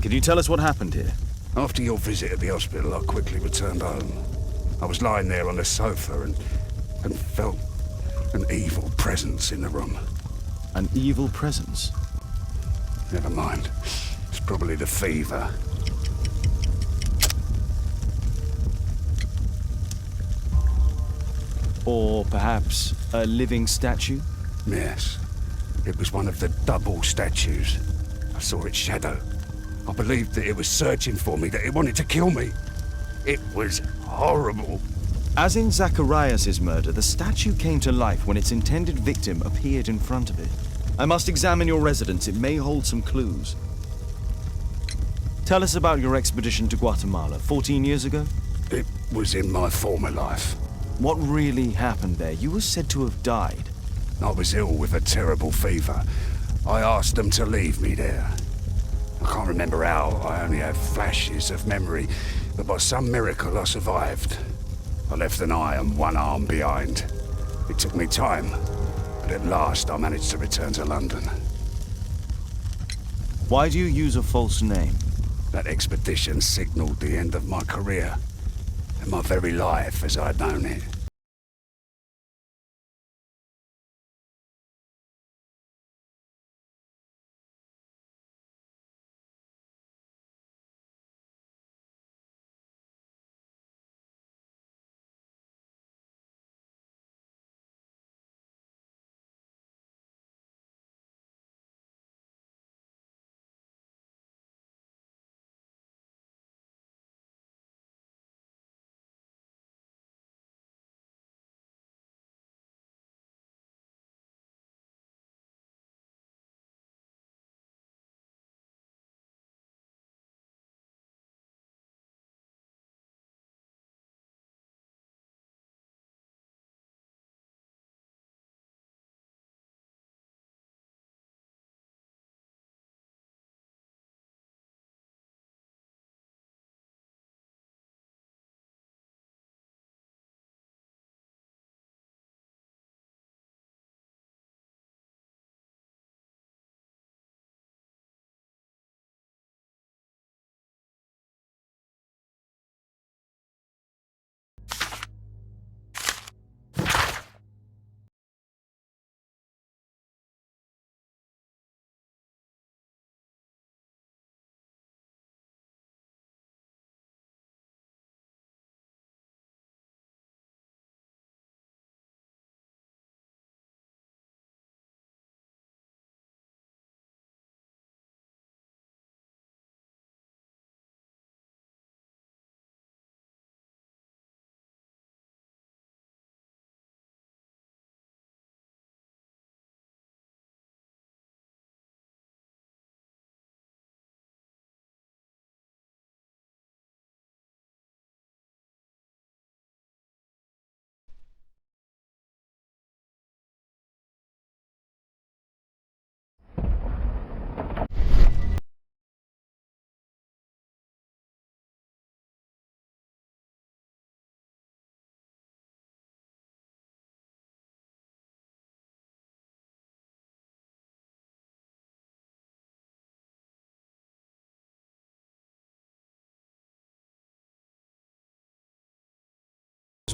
S2: Can you tell us what happened here?
S8: After your visit at the hospital, I quickly returned home. I was lying there on the sofa and felt an evil presence in the room.
S2: An evil presence?
S8: Never mind. It's probably the fever.
S2: Or perhaps a living statue?
S8: Yes. It was one of the double statues. I saw its shadow. I believed that it was searching for me, that it wanted to kill me. It was horrible.
S2: As in Zacharias' murder, the statue came to life when its intended victim appeared in front of it. I must examine your residence. It may hold some clues. Tell us about your expedition to Guatemala 14 years ago.
S8: It was in my former life.
S2: What really happened there? You were said to have died.
S8: I was ill with a terrible fever. I asked them to leave me there. I can't remember how. I only have flashes of memory, but by some miracle I survived. I left an eye and one arm behind. It took me time, but at last I managed to return to London.
S2: Why do you use a false name?
S8: That expedition signaled the end of my career, and my very life as I'd known it.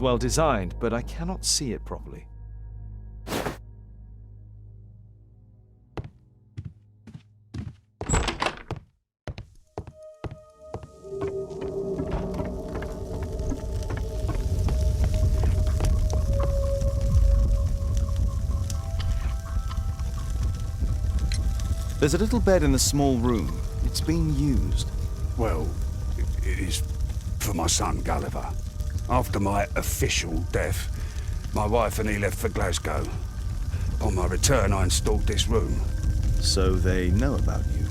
S2: Well designed, but I cannot see it properly. There's a little bed in the small room. It's being used.
S8: Well, it is for my son, Gulliver. After my official death, my wife and he left for Glasgow. Upon my return, I installed this room.
S2: So they know about you.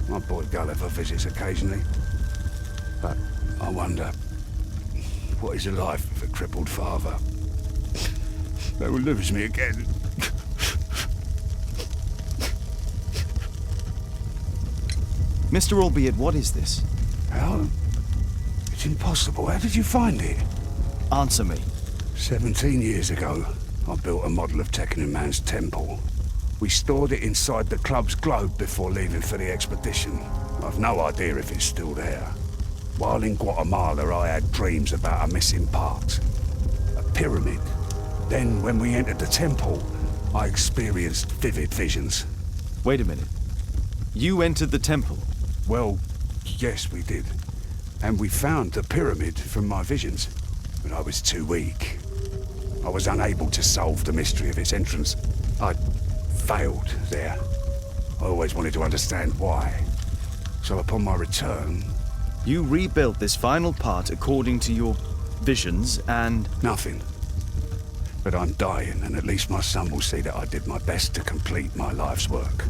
S8: My boy Gulliver visits occasionally. But I wonder, what is a life with a crippled father? They will lose me again.
S2: Mr. Albeit, what is this?
S8: How? It's impossible. How did you find it?
S2: Answer me.
S8: 17 years ago, I built a model of Tekenu Man's temple. We stored it inside the club's globe before leaving for the expedition. I've no idea if it's still there. While in Guatemala, I had dreams about a missing part. A pyramid. Then, when we entered the temple, I experienced vivid visions.
S2: Wait a minute. You entered the temple?
S8: Well, yes, we did. And we found the pyramid from my visions, but I was too weak.
S7: I was unable to solve the mystery of its entrance. I failed there. I always wanted to understand why. So upon my return...
S2: You rebuilt this final part according to your visions and...
S7: Nothing. But I'm dying, and at least my son will see that I did my best to complete my life's work.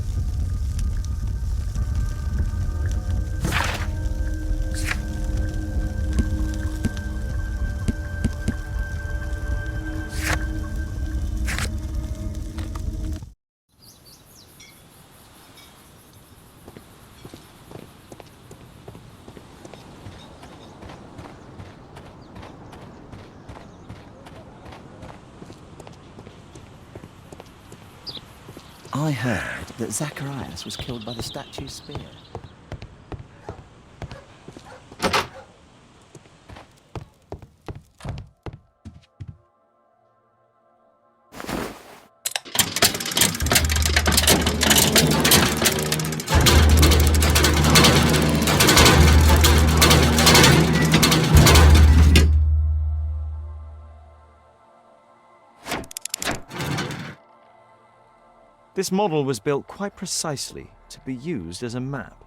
S4: I heard that Zacharias was killed by the statue's spear.
S2: This model was built quite precisely to be used as a map.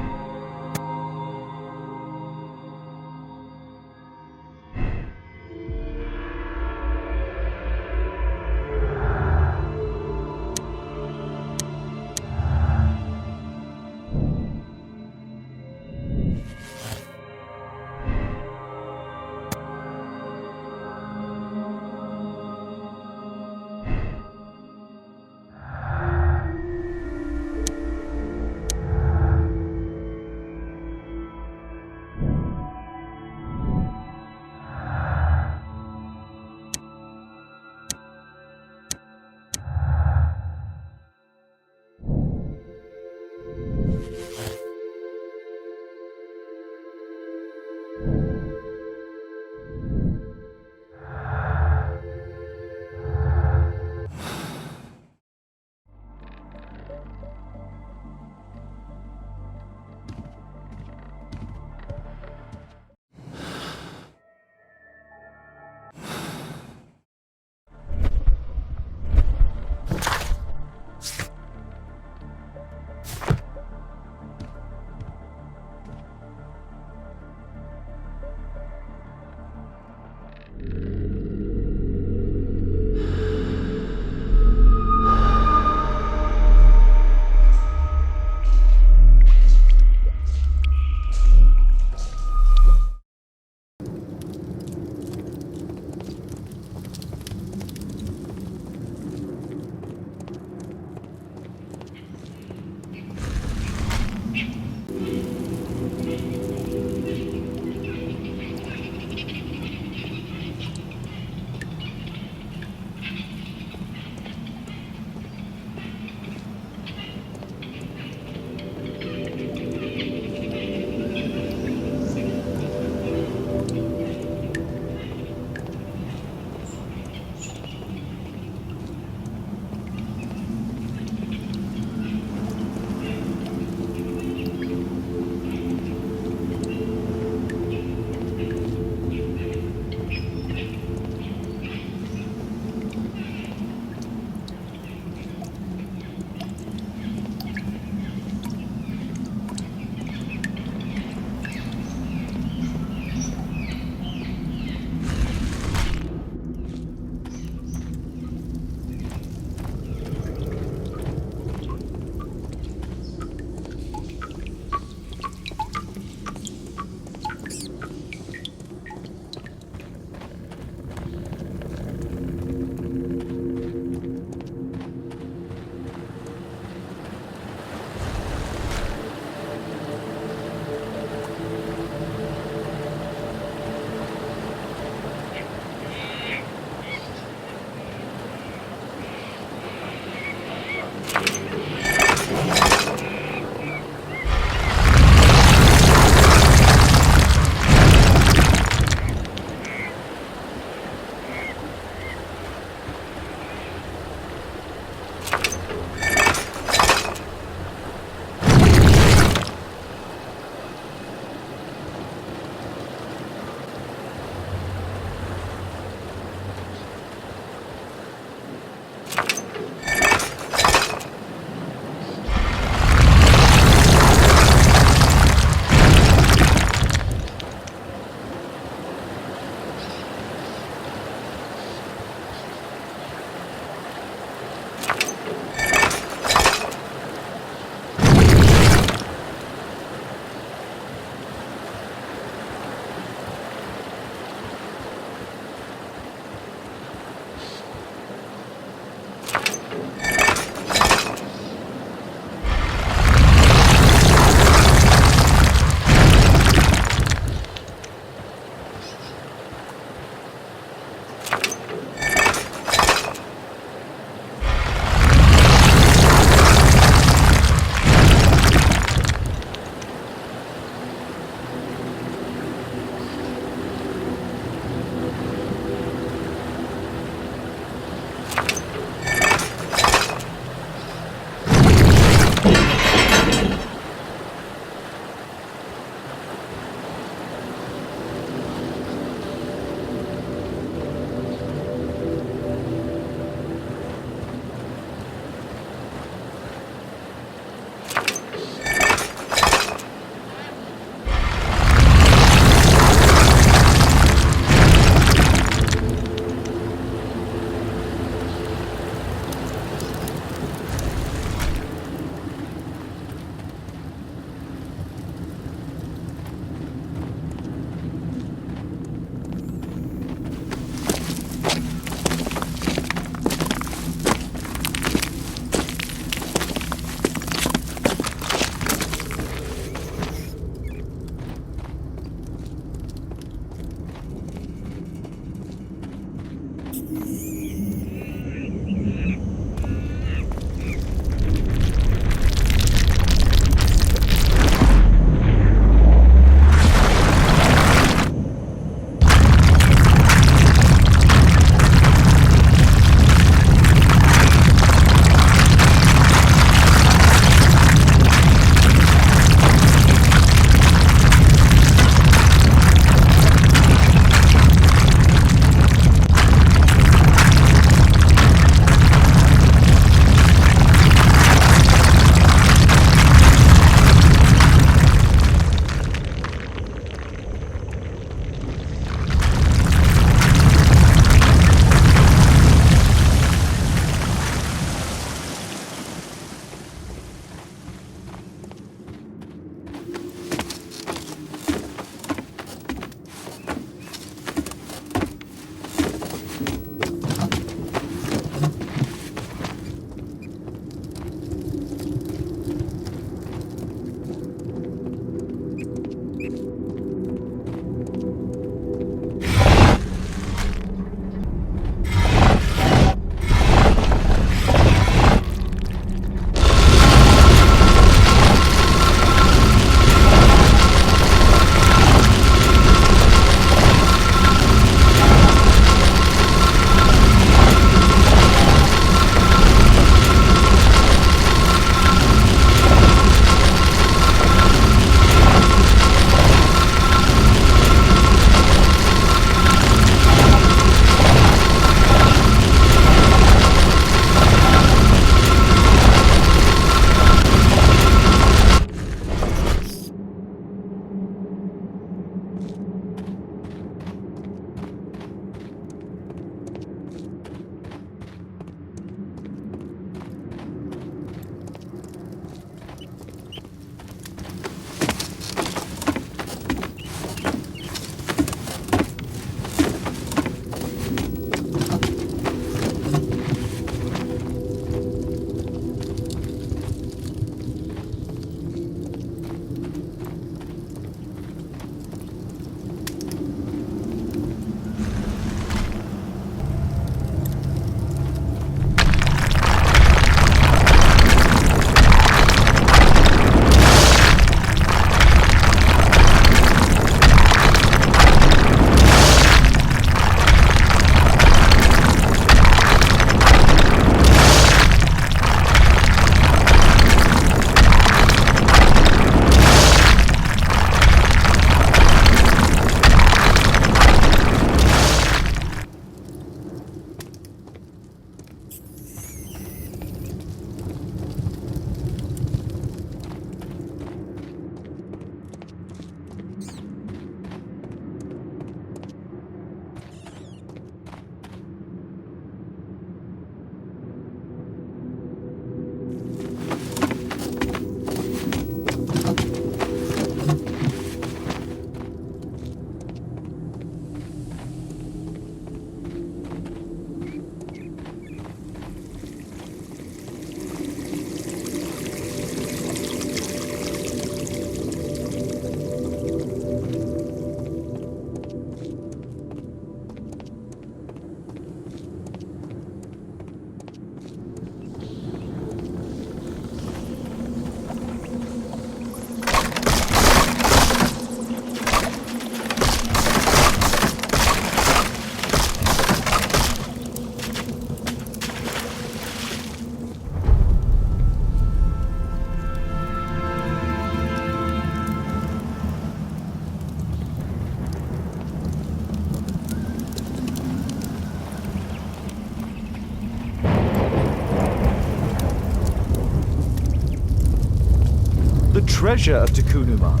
S2: treasure of Takunuman.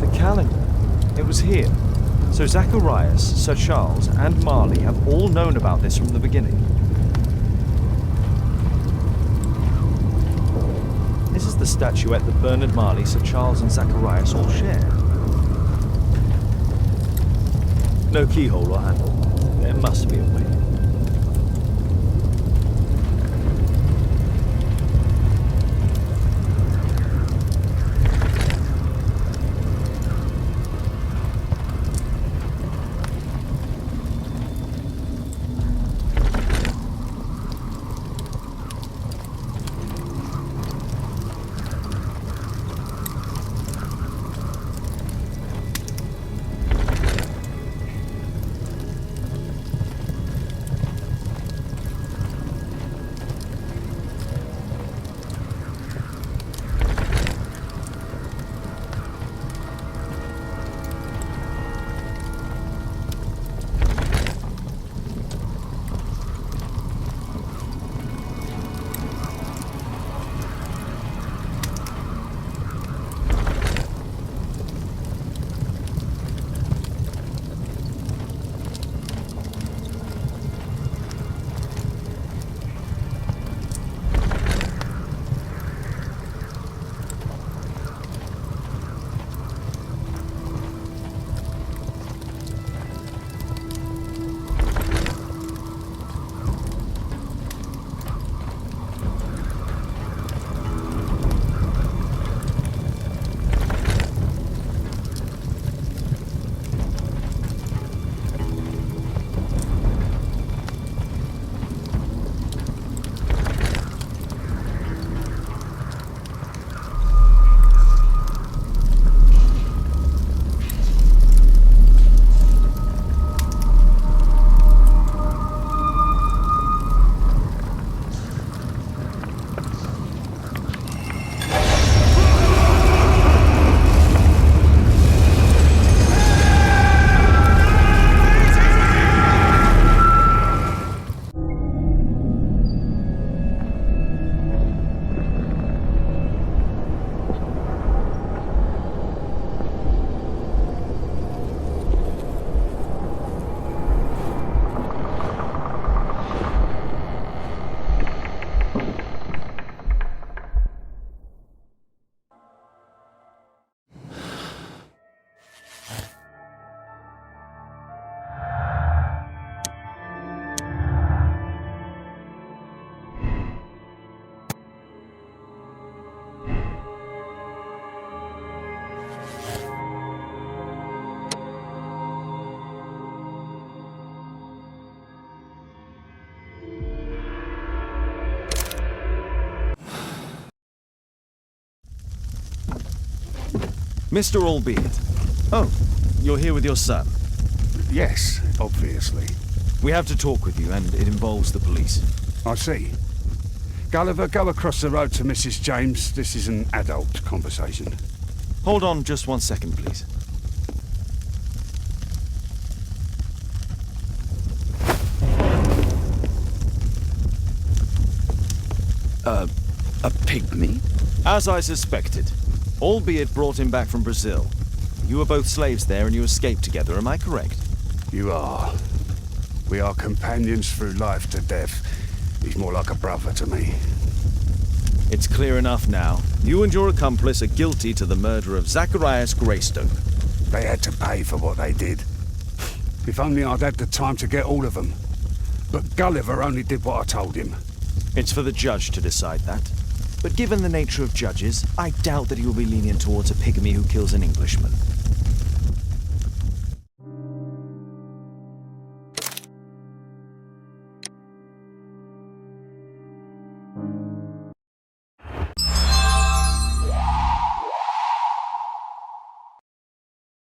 S2: The calendar. It was here. So Zacharias, Sir Charles, and Marley have all known about this from the beginning. This is the statuette that Bernard Marley, Sir Charles, and Zacharias all share. No keyhole or handle. There must be a way. Mr. Albeit. Oh, you're here with your son.
S7: Yes, obviously.
S2: We have to talk with you, and it involves the police.
S7: I see. Gulliver, go across the road to Mrs. James. This is an adult conversation.
S2: Hold on just 1 second, please.
S3: A pygmy?
S2: As I suspected. Albeit brought him back from Brazil. You were both slaves there and you escaped together, am I correct?
S7: You are. We are companions through life to death. He's more like a brother to me.
S2: It's clear enough now. You and your accomplice are guilty to the murder of Zacharias Greystoke.
S7: They had to pay for what they did. If only I'd had the time to get all of them. But Gulliver only did what I told him.
S2: It's for the judge to decide that. But given the nature of judges, I doubt that he will be lenient towards a pygmy who kills an Englishman.